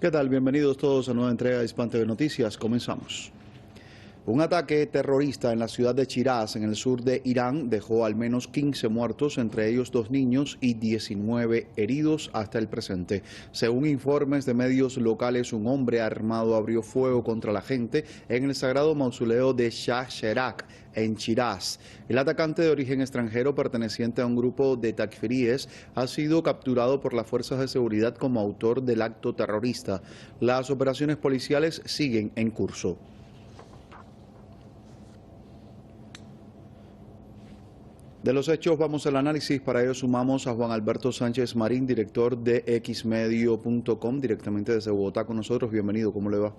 ¿Qué tal? Bienvenidos todos a nueva entrega de Hispan TV Noticias. Comenzamos. Un ataque terrorista en la ciudad de Shiraz, en el sur de Irán, dejó al menos 15 muertos, entre ellos 2 niños y 19 heridos hasta el presente. Según informes de medios locales, un hombre armado abrió fuego contra la gente en el sagrado mausoleo de Shah Cheragh, en Shiraz. El atacante de origen extranjero, perteneciente a un grupo de takfiríes, ha sido capturado por las fuerzas de seguridad como autor del acto terrorista. Las operaciones policiales siguen en curso. De los hechos vamos al análisis. Para ello sumamos a Juan Alberto Sánchez Marín, director de xmedio.com, directamente desde Bogotá con nosotros. Bienvenido, ¿cómo le va?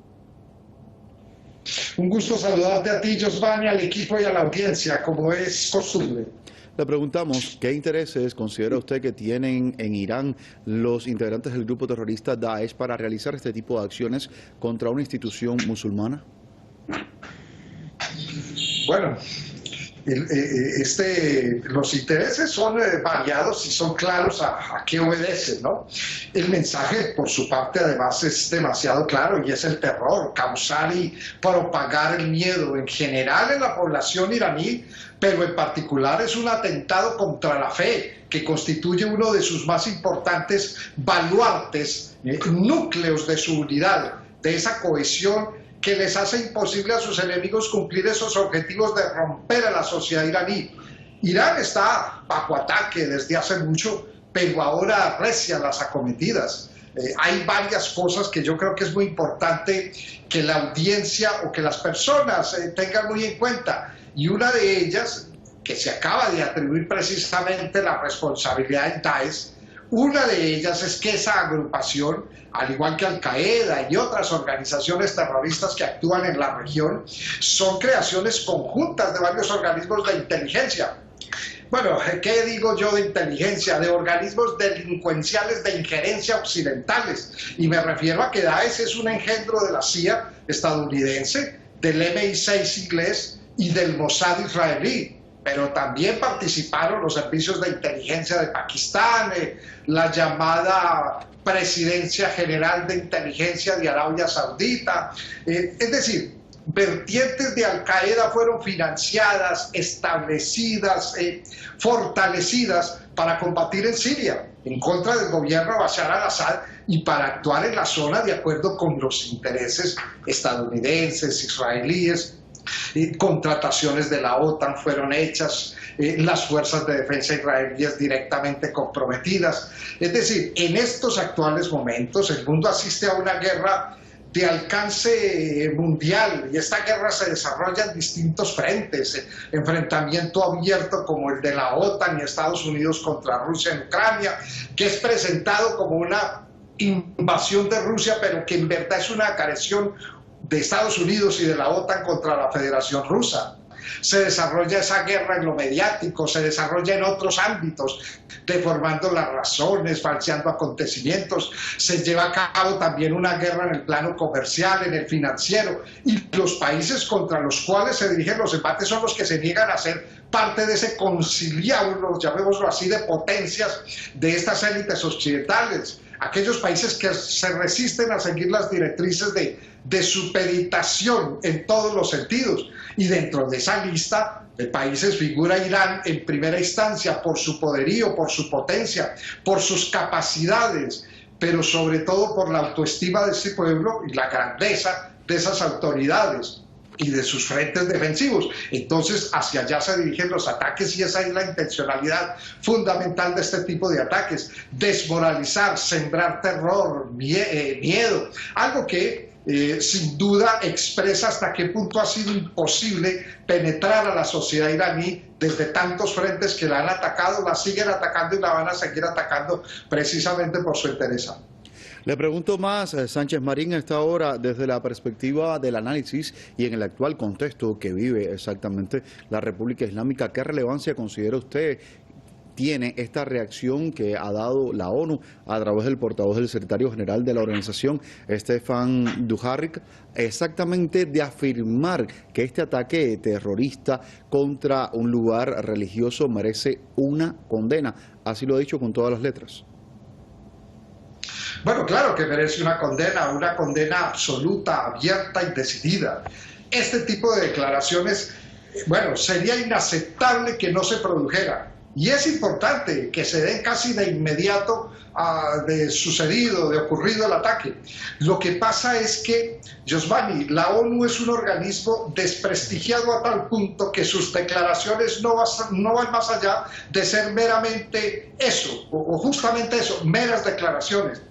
Un gusto saludarte a ti, Josvani, al equipo y a la audiencia, como es costumbre. Le preguntamos, ¿qué intereses considera usted que tienen en Irán los integrantes del grupo terrorista Daesh para realizar este tipo de acciones contra una institución musulmana? Bueno, los intereses son variados y son claros a qué obedecen, ¿no? El mensaje, por su parte, además, es demasiado claro y es el terror, causar y propagar el miedo en general en la población iraní, pero en particular es un atentado contra la fe, que constituye uno de sus más importantes baluartes, núcleos de su unidad, de esa cohesión que les hace imposible a sus enemigos cumplir esos objetivos de romper a la sociedad iraní. Irán está bajo ataque desde hace mucho, pero ahora arrecia las acometidas. Hay varias cosas que yo creo que es muy importante que la audiencia o que las personas tengan muy en cuenta. Y una de ellas, que se acaba de atribuir precisamente la responsabilidad en Daesh, una de ellas es que esa agrupación, al igual que Al-Qaeda y otras organizaciones terroristas que actúan en la región, son creaciones conjuntas de varios organismos de inteligencia. Bueno, ¿qué digo yo de inteligencia? De organismos delincuenciales de injerencia occidentales. Y me refiero a que Daesh es un engendro de la CIA estadounidense, del MI6 inglés y del Mossad israelí. Pero también participaron los servicios de inteligencia de Pakistán, la llamada Presidencia General de Inteligencia de Arabia Saudita. Es decir, vertientes de Al-Qaeda fueron financiadas, establecidas, fortalecidas para combatir en Siria, en contra del gobierno de Bashar al-Assad y para actuar en la zona de acuerdo con los intereses estadounidenses, israelíes. Contrataciones de la OTAN fueron hechas, las fuerzas de defensa israelíes directamente comprometidas. Es decir, en estos actuales momentos el mundo asiste a una guerra de alcance mundial y esta guerra se desarrolla en distintos frentes, enfrentamiento abierto como el de la OTAN y Estados Unidos contra Rusia en Ucrania, que es presentado como una invasión de Rusia, pero que en verdad es una agresión de Estados Unidos y de la OTAN contra la Federación Rusa. Se desarrolla esa guerra en lo mediático, se desarrolla en otros ámbitos, deformando las razones, falseando acontecimientos. Se lleva a cabo también una guerra en el plano comercial, en el financiero, y los países contra los cuales se dirigen los embates son los que se niegan a ser parte de ese conciliábulo, llamémoslo así, de potencias de estas élites occidentales. Aquellos países que se resisten a seguir las directrices de supeditación en todos los sentidos. Y dentro de esa lista de países figura Irán en primera instancia por su poderío, por su potencia, por sus capacidades, pero sobre todo por la autoestima de ese pueblo y la grandeza de esas autoridades y de sus frentes defensivos. Entonces hacia allá se dirigen los ataques y esa es la intencionalidad fundamental de este tipo de ataques: desmoralizar, sembrar terror, miedo, algo que sin duda expresa hasta qué punto ha sido imposible penetrar a la sociedad iraní desde tantos frentes que la han atacado, la siguen atacando y la van a seguir atacando precisamente por su interés. Le pregunto más, Sánchez Marín, a esta hora, desde la perspectiva del análisis y en el actual contexto que vive exactamente la República Islámica, ¿qué relevancia considera usted tiene esta reacción que ha dado la ONU a través del portavoz del secretario general de la organización, Stefan Dujarric, exactamente de afirmar que este ataque terrorista contra un lugar religioso merece una condena? Así lo ha dicho con todas las letras. Bueno, claro que merece una condena absoluta, abierta y decidida. Este tipo de declaraciones, bueno, sería inaceptable que no se produjeran. Y es importante que se den casi de inmediato de ocurrido el ataque. Lo que pasa es que, Giovanni, la ONU es un organismo desprestigiado a tal punto que sus declaraciones no van más allá de ser meramente eso, o justamente eso, meras declaraciones.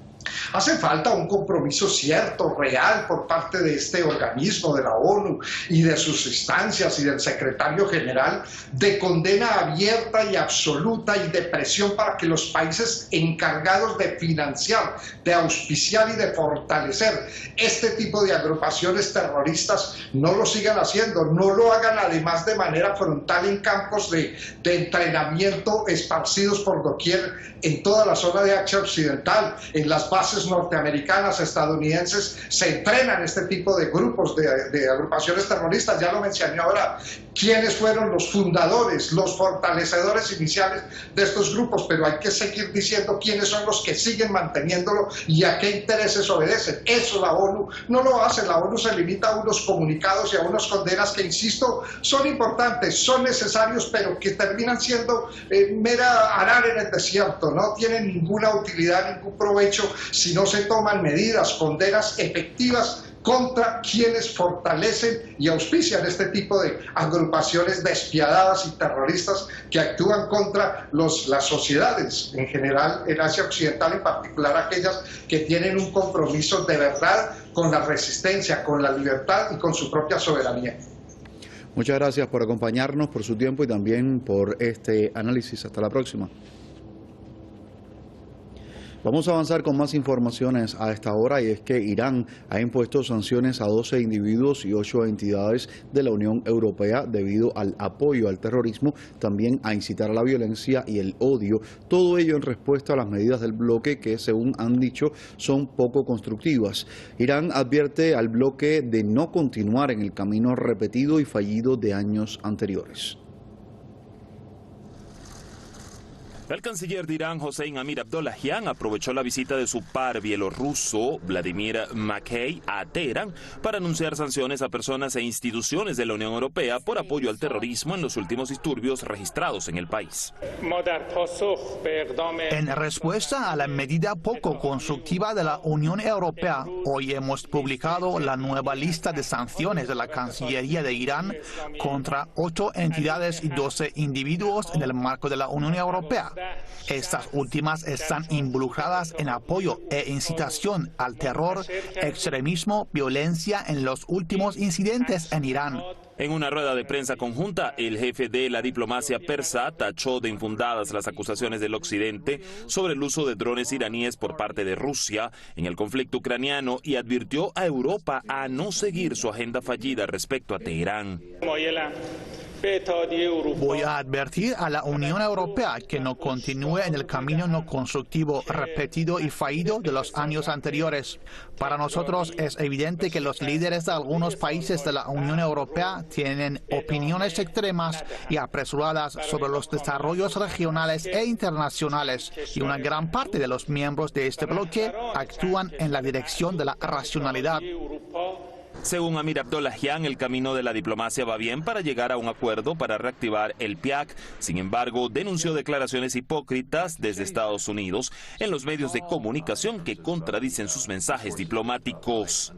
Hace falta un compromiso cierto, real, por parte de este organismo, de la ONU y de sus instancias y del secretario general, de condena abierta y absoluta y de presión para que los países encargados de financiar, de auspiciar y de fortalecer este tipo de agrupaciones terroristas no lo sigan haciendo, no lo hagan además de manera frontal en campos de entrenamiento esparcidos por doquier en toda la zona de Asia Occidental, en las bases norteamericanas, estadounidenses, se entrenan este tipo de grupos, de agrupaciones terroristas. Ya lo mencioné ahora, quiénes fueron los fundadores, los fortalecedores iniciales de estos grupos, pero hay que seguir diciendo quiénes son los que siguen manteniéndolo y a qué intereses obedecen. Eso la ONU no lo hace. La ONU se limita a unos comunicados y a unas condenas que, insisto, son importantes, son necesarios, pero que terminan siendo mera arar en el desierto. No tienen ninguna utilidad, ningún provecho si no se toman medidas, condenas efectivas contra quienes fortalecen y auspician este tipo de agrupaciones despiadadas y terroristas que actúan contra las sociedades en general en Asia Occidental, en particular aquellas que tienen un compromiso de verdad con la resistencia, con la libertad y con su propia soberanía. Muchas gracias por acompañarnos, por su tiempo y también por este análisis. Hasta la próxima. Vamos a avanzar con más informaciones a esta hora, y es que Irán ha impuesto sanciones a 12 individuos y 8 entidades de la Unión Europea debido al apoyo al terrorismo, también a incitar a la violencia y el odio, todo ello en respuesta a las medidas del bloque que, según han dicho, son poco constructivas. Irán advierte al bloque de no continuar en el camino repetido y fallido de años anteriores. El canciller de Irán, Hossein Amir Abdollahian, aprovechó la visita de su par bielorruso, Vladimir Makey, a Teherán para anunciar sanciones a personas e instituciones de la Unión Europea por apoyo al terrorismo en los últimos disturbios registrados en el país. En respuesta a la medida poco constructiva de la Unión Europea, hoy hemos publicado la nueva lista de sanciones de la Cancillería de Irán contra 8 entidades y 12 individuos en el marco de la Unión Europea. Estas últimas están involucradas en apoyo e incitación al terror, extremismo, violencia en los últimos incidentes en Irán. En una rueda de prensa conjunta, el jefe de la diplomacia persa tachó de infundadas las acusaciones del Occidente sobre el uso de drones iraníes por parte de Rusia en el conflicto ucraniano y advirtió a Europa a no seguir su agenda fallida respecto a Teherán. Voy a advertir a la Unión Europea que no continúe en el camino no constructivo, repetido y fallido de los años anteriores. Para nosotros es evidente que los líderes de algunos países de la Unión Europea tienen opiniones extremas y apresuradas sobre los desarrollos regionales e internacionales, y una gran parte de los miembros de este bloque actúan en la dirección de la racionalidad. Según Amir Abdollahian, el camino de la diplomacia va bien para llegar a un acuerdo para reactivar el PIAC. Sin embargo, denunció declaraciones hipócritas desde Estados Unidos en los medios de comunicación que contradicen sus mensajes diplomáticos.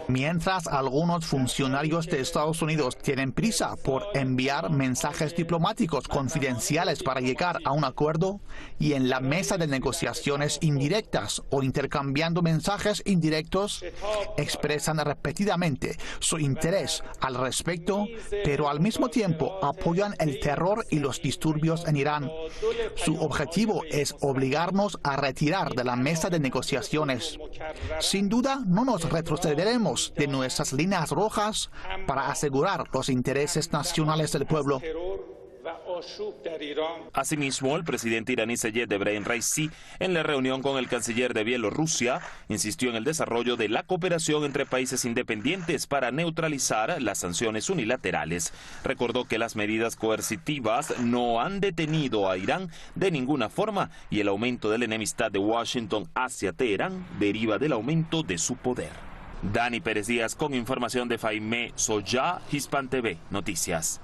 Mientras algunos funcionarios de Estados Unidos tienen prisa por enviar mensajes diplomáticos confidenciales para llegar a un acuerdo, y en la mesa de negociaciones indirectas o intercambiando mensajes indirectos, expresan repetidamente su interés al respecto, pero al mismo tiempo apoyan el terror y los disturbios en Irán. Su objetivo es obligarnos a retirar de la mesa de negociaciones. Sin duda, no nos retrocederemos de nuestras líneas rojas para asegurar los intereses nacionales del pueblo. Asimismo, el presidente iraní Seyed Ebrahim Raisi, en la reunión con el canciller de Bielorrusia, insistió en el desarrollo de la cooperación entre países independientes para neutralizar las sanciones unilaterales. Recordó que las medidas coercitivas no han detenido a Irán de ninguna forma y el aumento de la enemistad de Washington hacia Teherán deriva del aumento de su poder. Dani Pérez Díaz con información de Faimé Soya, Hispan TV Noticias.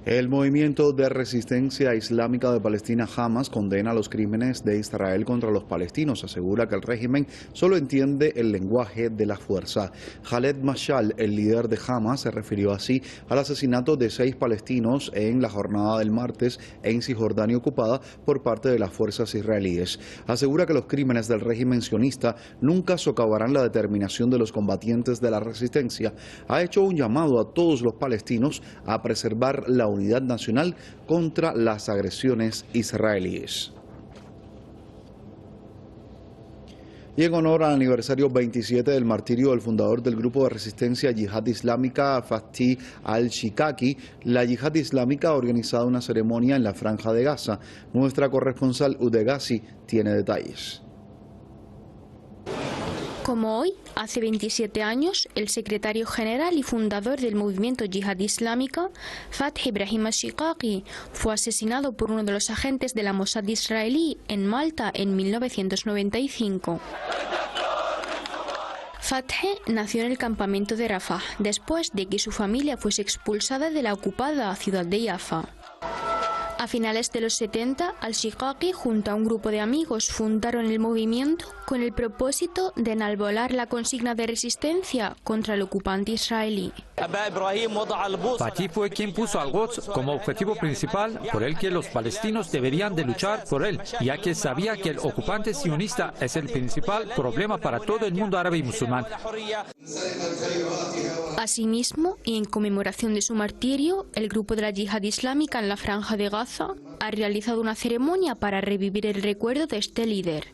El movimiento de resistencia islámica de Palestina Hamas condena los crímenes de Israel contra los palestinos. Asegura que el régimen solo entiende el lenguaje de la fuerza. Khaled Mashal, el líder de Hamas, se refirió así al asesinato de 6 palestinos en la jornada del martes en Cisjordania ocupada por parte de las fuerzas israelíes. Asegura que los crímenes del régimen sionista nunca socavarán la determinación de los combatientes de la resistencia. Ha hecho un llamado a todos los palestinos a preservar la unidad nacional contra las agresiones israelíes. Y en honor al aniversario 27 del martirio del fundador del grupo de resistencia Yihad Islámica, Fathi al-Shikaki, la Yihad Islámica ha organizado una ceremonia en la Franja de Gaza. Nuestra corresponsal Udegasi tiene detalles. Como hoy, hace 27 años, el secretario general y fundador del movimiento Yihad Islámica, Fathi Ibrahim al-Shikaki, fue asesinado por uno de los agentes de la Mossad israelí en Malta en 1995. Fathi nació en el campamento de Rafah, después de que su familia fuese expulsada de la ocupada ciudad de Jaffa. A finales de los 70, al-Shikaki junto a un grupo de amigos fundaron el movimiento con el propósito de enalbolar la consigna de resistencia contra el ocupante israelí. Fathi fue quien puso al Quds como objetivo principal por el que los palestinos deberían de luchar por él, ya que sabía que el ocupante sionista es el principal problema para todo el mundo árabe y musulmán. Asimismo, y en conmemoración de su martirio, el grupo de la Yihad Islámica en la Franja de Gaza ha realizado una ceremonia para revivir el recuerdo de este líder.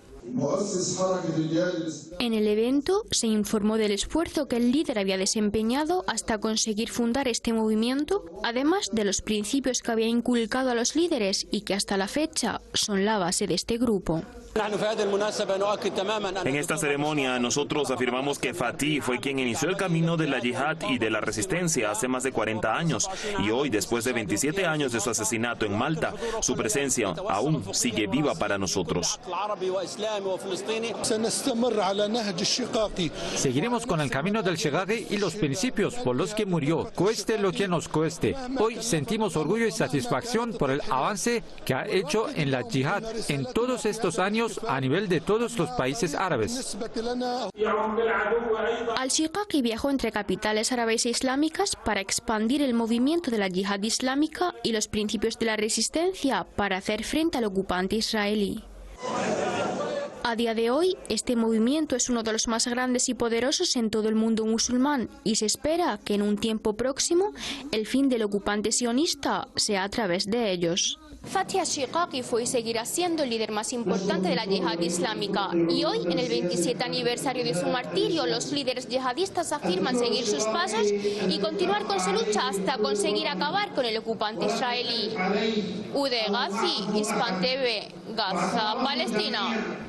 En el evento se informó del esfuerzo que el líder había desempeñado hasta conseguir fundar este movimiento, además de los principios que había inculcado a los líderes y que hasta la fecha son la base de este grupo. En esta ceremonia nosotros afirmamos que Fathi fue quien inició el camino de la yihad y de la resistencia hace más de 40 años y hoy, después de 27 años de su asesinato en Malta, su presencia aún sigue viva para nosotros. Seguiremos con el camino del Shikaki y los principios por los que murió, cueste lo que nos cueste. Hoy sentimos orgullo y satisfacción por el avance que ha hecho en la yihad en todos estos años a nivel de todos los países árabes. Al-Shikaki viajó entre capitales árabes e islámicas para expandir el movimiento de la yihad islámica y los principios de la resistencia para hacer frente al ocupante israelí. A día de hoy, este movimiento es uno de los más grandes y poderosos en todo el mundo musulmán y se espera que en un tiempo próximo el fin del ocupante sionista sea a través de ellos. Fathi al-Shikaki fue y seguirá siendo el líder más importante de la yihad islámica y hoy, en el 27 aniversario de su martirio, los líderes yihadistas afirman seguir sus pasos y continuar con su lucha hasta conseguir acabar con el ocupante israelí. Udegasi, Hispan TV, Gaza, Palestina.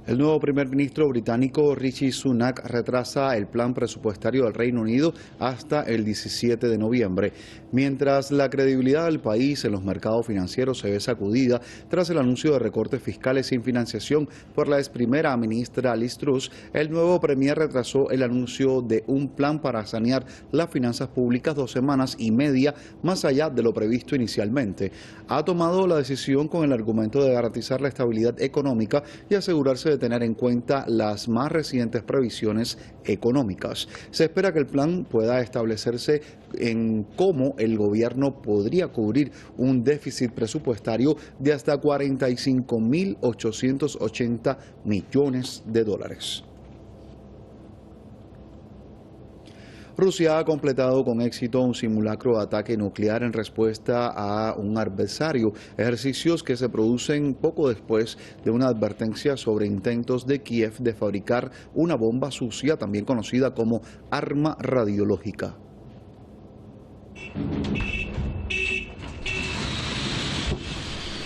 El nuevo primer ministro británico Rishi Sunak retrasa el plan presupuestario del Reino Unido hasta el 17 de noviembre, mientras la credibilidad del país en los mercados financieros se ve sacudida tras el anuncio de recortes fiscales sin financiación por la ex primera ministra Liz Truss. El nuevo premier retrasó el anuncio de un plan para sanear las finanzas públicas 2 semanas y media más allá de lo previsto inicialmente. Ha tomado la decisión con el argumento de garantizar la estabilidad económica y asegurarse de tener en cuenta las más recientes previsiones económicas. Se espera que el plan pueda establecerse en cómo el gobierno podría cubrir un déficit presupuestario de hasta 45.880 millones de dólares. Rusia ha completado con éxito un simulacro de ataque nuclear en respuesta a un adversario, ejercicios que se producen poco después de una advertencia sobre intentos de Kiev de fabricar una bomba sucia, también conocida como arma radiológica.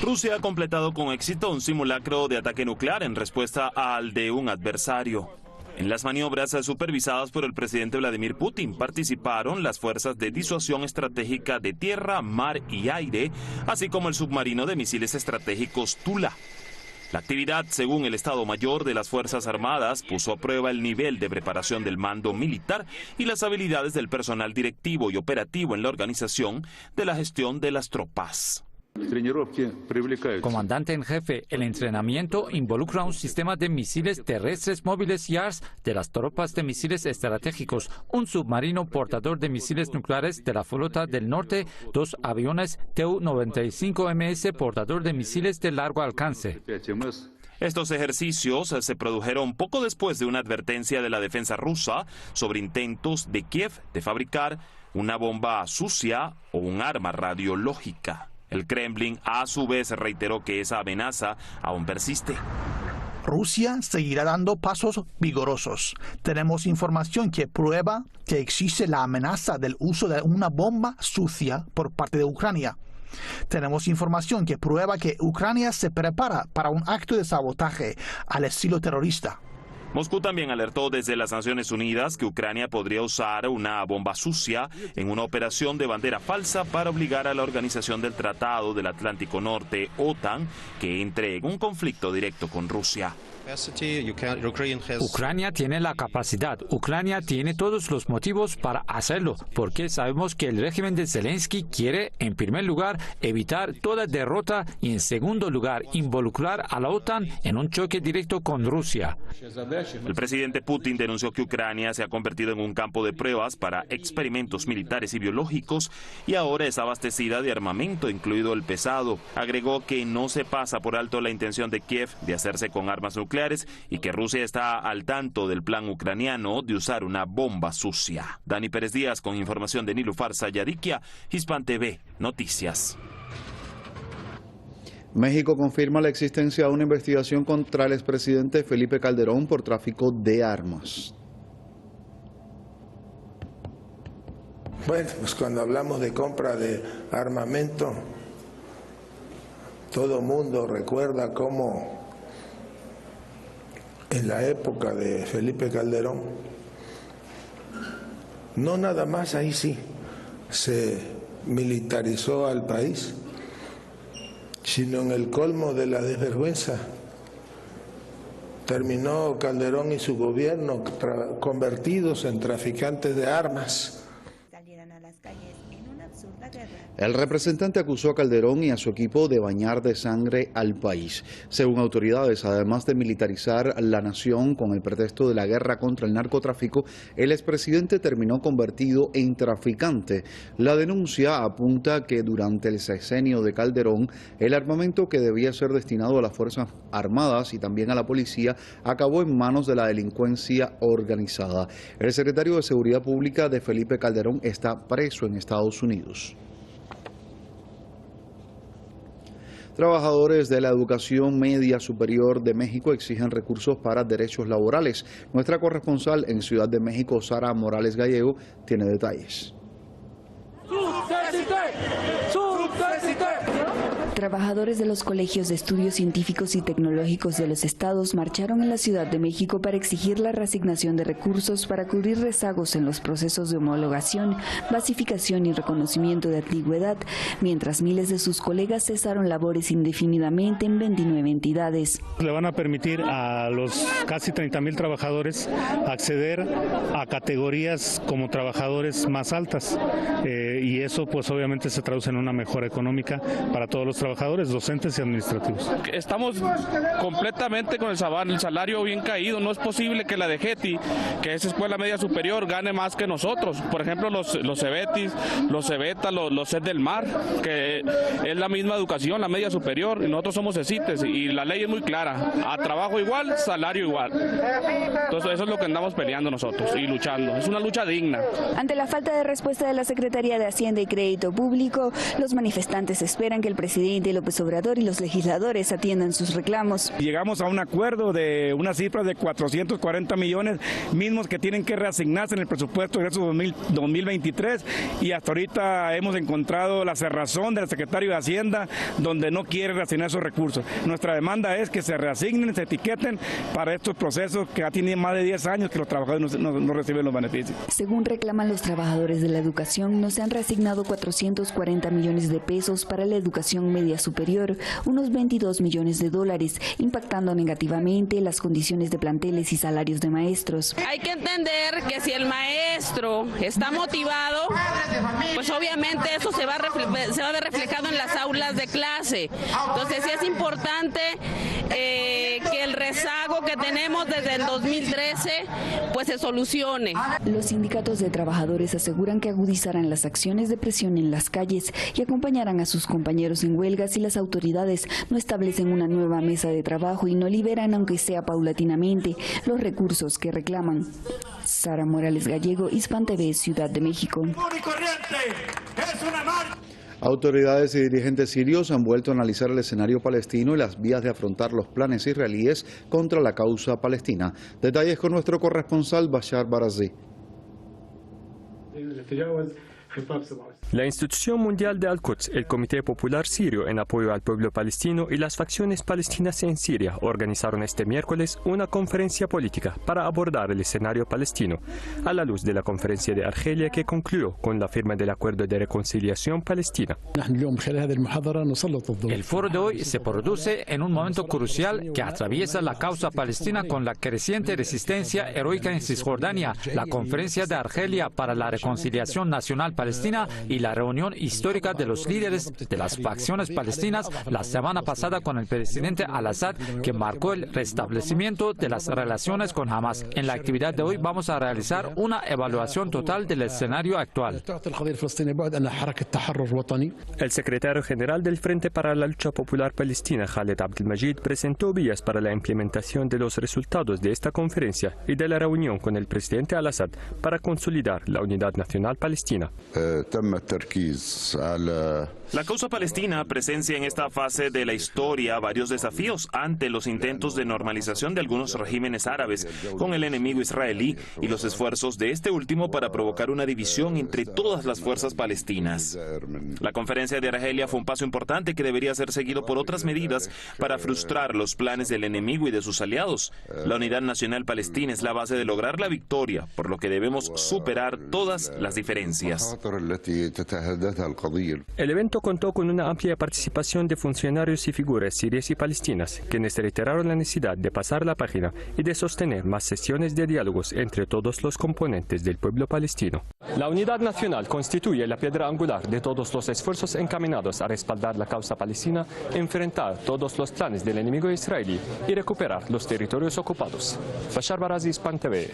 Rusia ha completado con éxito un simulacro de ataque nuclear en respuesta al de un adversario. En las maniobras supervisadas por el presidente Vladimir Putin participaron las fuerzas de disuasión estratégica de tierra, mar y aire, así como el submarino de misiles estratégicos Tula. La actividad, según el Estado Mayor de las Fuerzas Armadas, puso a prueba el nivel de preparación del mando militar y las habilidades del personal directivo y operativo en la organización de la gestión de las tropas. Comandante en jefe, el entrenamiento involucra un sistema de misiles terrestres móviles YARS de las tropas de misiles estratégicos, un submarino portador de misiles nucleares de la Flota del Norte, 2 aviones Tu-95MS portador de misiles de largo alcance. Estos ejercicios se produjeron poco después de una advertencia de la defensa rusa sobre intentos de Kiev de fabricar una bomba sucia o un arma radiológica. El Kremlin a su vez reiteró que esa amenaza aún persiste. Rusia seguirá dando pasos vigorosos. Tenemos información que prueba que existe la amenaza del uso de una bomba sucia por parte de Ucrania. Tenemos información que prueba que Ucrania se prepara para un acto de sabotaje al estilo terrorista. Moscú también alertó desde las Naciones Unidas que Ucrania podría usar una bomba sucia en una operación de bandera falsa para obligar a la Organización del Tratado del Atlántico Norte, OTAN, que entre en un conflicto directo con Rusia. Ucrania tiene la capacidad, Ucrania tiene todos los motivos para hacerlo, porque sabemos que el régimen de Zelensky quiere, en primer lugar, evitar toda derrota y, en segundo lugar, involucrar a la OTAN en un choque directo con Rusia. El presidente Putin denunció que Ucrania se ha convertido en un campo de pruebas para experimentos militares y biológicos y ahora es abastecida de armamento, incluido el pesado. Agregó que no se pasa por alto la intención de Kiev de hacerse con armas nucleares y que Rusia está al tanto del plan ucraniano de usar una bomba sucia. Dani Pérez Díaz con información de Nilufar Sayadikia, Hispan TV Noticias. México confirma la existencia de una investigación contra el expresidente Felipe Calderón por tráfico de armas. Bueno, pues cuando hablamos de compra de armamento, todo mundo recuerda cómo en la época de Felipe Calderón, no nada más ahí sí, se militarizó al país, sino en el colmo de la desvergüenza. Terminó Calderón y su gobierno convertidos en traficantes de armas. El representante acusó a Calderón y a su equipo de bañar de sangre al país. Según autoridades, además de militarizar la nación con el pretexto de la guerra contra el narcotráfico, el expresidente terminó convertido en traficante. La denuncia apunta que durante el sexenio de Calderón, el armamento que debía ser destinado a las Fuerzas Armadas y también a la policía acabó en manos de la delincuencia organizada. El secretario de Seguridad Pública de Felipe Calderón está preso en Estados Unidos. Trabajadores de la educación media superior de México exigen recursos para derechos laborales. Nuestra corresponsal en Ciudad de México, Sara Morales Gallego, tiene detalles. Trabajadores de los colegios de estudios científicos y tecnológicos de los estados marcharon en la Ciudad de México para exigir la reasignación de recursos para cubrir rezagos en los procesos de homologación, basificación y reconocimiento de antigüedad, mientras miles de sus colegas cesaron labores indefinidamente en 29 entidades. Le van a permitir a los casi 30,000 trabajadores acceder a categorías como trabajadores más altas y eso pues obviamente se traduce en una mejora económica para todos los trabajadores, docentes y administrativos. Estamos completamente con el salario bien caído. No es posible que la DGETI, que es escuela media superior, gane más que nosotros. Por ejemplo, los CEBETIS, los CEBETA, los CED del Mar, que es la misma educación, la media superior, y nosotros somos CECITES, y la ley es muy clara. A trabajo igual, salario igual. Entonces eso es lo que andamos peleando nosotros y luchando. Es una lucha digna. Ante la falta de respuesta de la Secretaría de Hacienda y Crédito Público, los manifestantes esperan que el presidente presidente López Obrador y los legisladores atiendan sus reclamos. Llegamos a un acuerdo de una cifra de 440 millones mismos que tienen que reasignarse en el presupuesto de 2023 y hasta ahorita hemos encontrado la cerrazón del secretario de Hacienda donde no quiere reasignar esos recursos. Nuestra demanda es que se reasignen, se etiqueten para estos procesos que ya tienen más de 10 años que los trabajadores no reciben los beneficios. Según reclaman los trabajadores de la educación, no se han reasignado 440 millones de pesos para la educación media superior, unos 22 millones de dólares, impactando negativamente las condiciones de planteles y salarios de maestros. Hay que entender que si el maestro está motivado, pues obviamente eso se va a ver reflejado en las aulas de clase. Entonces sí es importante que el rezago que tenemos desde el 2013 pues se solucione. Los sindicatos de trabajadores aseguran que agudizarán las acciones de presión en las calles y acompañarán a sus compañeros en huelga si las autoridades no establecen una nueva mesa de trabajo y no liberan, aunque sea paulatinamente, los recursos que reclaman. Sara Morales Gallego, Hispan TV, Ciudad de México. Autoridades y dirigentes sirios han vuelto a analizar el escenario palestino y las vías de afrontar los planes israelíes contra la causa palestina. Detalles con nuestro corresponsal Bashar Barazzi. La Institución Mundial de Al-Quds, el Comité Popular Sirio en apoyo al pueblo palestino y las facciones palestinas en Siria organizaron este miércoles una conferencia política para abordar el escenario palestino, a la luz de la conferencia de Argelia que concluyó con la firma del Acuerdo de Reconciliación Palestina. El foro de hoy se produce en un momento crucial que atraviesa la causa palestina con la creciente resistencia heroica en Cisjordania, la conferencia de Argelia para la Reconciliación Nacional Palestina y la reunión histórica de los líderes de las facciones palestinas la semana pasada con el presidente Al-Assad, que marcó el restablecimiento de las relaciones con Hamas. En la actividad de hoy vamos a realizar una evaluación total del escenario actual. El secretario general del Frente para la Lucha Popular Palestina, Khaled Abdelmajid, presentó vías para la implementación de los resultados de esta conferencia y de la reunión con el presidente Al-Assad para consolidar la unidad nacional palestina. La causa palestina presencia en esta fase de la historia varios desafíos ante los intentos de normalización de algunos regímenes árabes con el enemigo israelí y los esfuerzos de este último para provocar una división entre todas las fuerzas palestinas. La conferencia de Argelia fue un paso importante que debería ser seguido por otras medidas para frustrar los planes del enemigo y de sus aliados. La unidad nacional palestina es la base de lograr la victoria, por lo que debemos superar todas las diferencias. El evento contó con una amplia participación de funcionarios y figuras sirias y palestinas, quienes reiteraron la necesidad de pasar la página y de sostener más sesiones de diálogos entre todos los componentes del pueblo palestino. La unidad nacional constituye la piedra angular de todos los esfuerzos encaminados a respaldar la causa palestina, enfrentar todos los planes del enemigo israelí y recuperar los territorios ocupados. Bashar Barazzi, Hispan TV,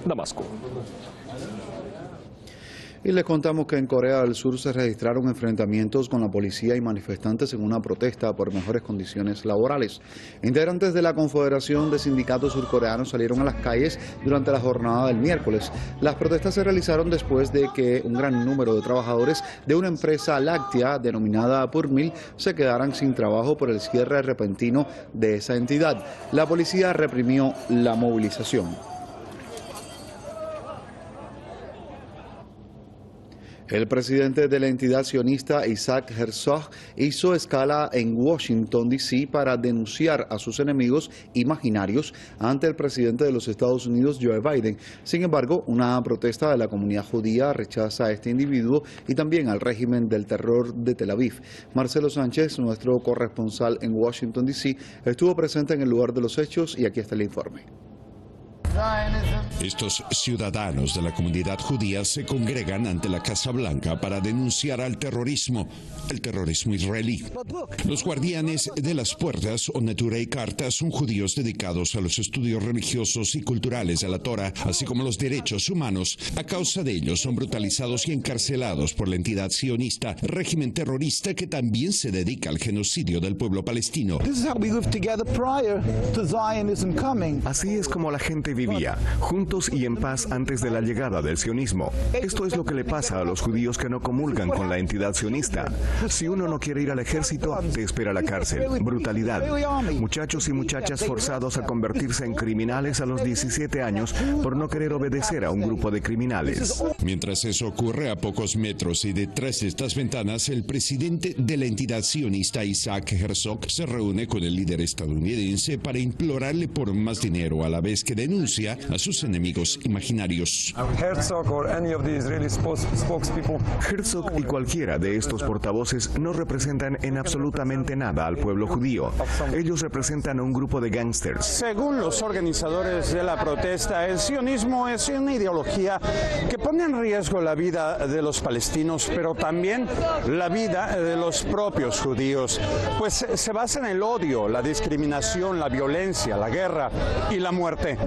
Damasco. Y les contamos que en Corea del Sur se registraron enfrentamientos con la policía y manifestantes en una protesta por mejores condiciones laborales. Integrantes de la Confederación de Sindicatos Surcoreanos salieron a las calles durante la jornada del miércoles. Las protestas se realizaron después de que un gran número de trabajadores de una empresa láctea denominada Purmil se quedaran sin trabajo por el cierre repentino de esa entidad. La policía reprimió la movilización. El presidente de la entidad sionista, Isaac Herzog, hizo escala en Washington, D.C. para denunciar a sus enemigos imaginarios ante el presidente de los Estados Unidos, Joe Biden. Sin embargo, una protesta de la comunidad judía rechaza a este individuo y también al régimen del terror de Tel Aviv. Marcelo Sánchez, nuestro corresponsal en Washington, D.C., estuvo presente en el lugar de los hechos y aquí está el informe. Estos ciudadanos de la comunidad judía se congregan ante la Casa Blanca para denunciar al terrorismo, el terrorismo israelí. Los guardianes de las puertas o Neturei Karta son judíos dedicados a los estudios religiosos y culturales de la Torah, así como los derechos humanos. A causa de ellos son brutalizados y encarcelados por la entidad sionista, régimen terrorista que también se dedica al genocidio del pueblo palestino. Así es como la gente vivía, juntos y en paz antes de la llegada del sionismo. Esto es lo que le pasa a los judíos que no comulgan con la entidad sionista. Si uno no quiere ir al ejército, te espera la cárcel. Brutalidad. Muchachos y muchachas forzados a convertirse en criminales a los 17 años por no querer obedecer a un grupo de criminales. Mientras eso ocurre a pocos metros y detrás de estas ventanas, el presidente de la entidad sionista, Isaac Herzog, se reúne con el líder estadounidense para implorarle por más dinero, a la vez que denuncia a sus enemigos imaginarios. Herzog y cualquiera de estos portavoces no representan en absolutamente nada al pueblo judío. Ellos representan a un grupo de gángsters. Según los organizadores de la protesta, el sionismo es una ideología que pone en riesgo la vida de los palestinos, pero también la vida de los propios judíos, pues se basa en el odio, la discriminación, la violencia, la guerra y la muerte.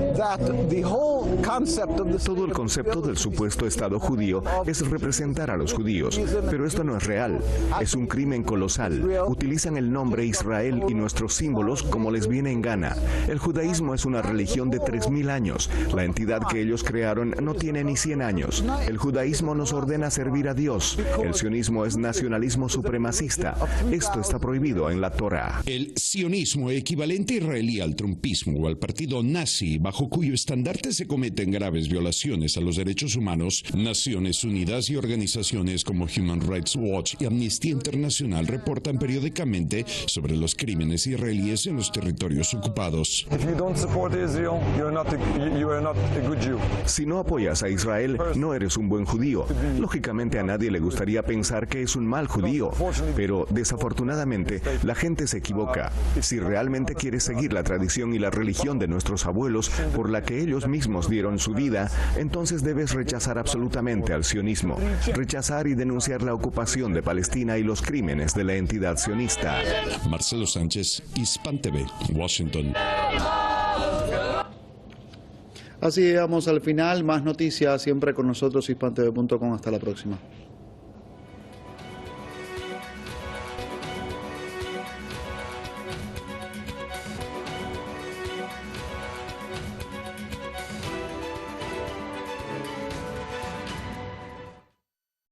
Todo el concepto del supuesto Estado judío es representar a los judíos, pero esto no es real. Es un crimen colosal. Utilizan el nombre Israel y nuestros símbolos como les viene en gana. El judaísmo es una religión de 3000 años. La entidad que ellos crearon no tiene ni 100 años. El judaísmo nos ordena servir a Dios. El sionismo es nacionalismo supremacista. Esto está prohibido en la Torá. El sionismo, equivalente israelí al trumpismo o al partido nazi, bajo cuyo estandarte se cometen graves violaciones a los derechos humanos, Naciones Unidas y organizaciones como Human Rights Watch y Amnistía Internacional reportan periódicamente sobre los crímenes israelíes en los territorios ocupados. Si no apoyas a Israel, no eres un buen judío. Lógicamente a nadie le gustaría pensar que es un mal judío, pero desafortunadamente la gente se equivoca. Si realmente quieres seguir la tradición y la religión de nuestros abuelos por la que ellos mismos dieron su vida, entonces debes rechazar absolutamente al sionismo, rechazar y denunciar la ocupación de Palestina y los crímenes de la entidad sionista. Marcelo Sánchez, Hispan TV, Washington. Así llegamos al final. Más noticias siempre con nosotros, hispantv.com. Hasta la próxima.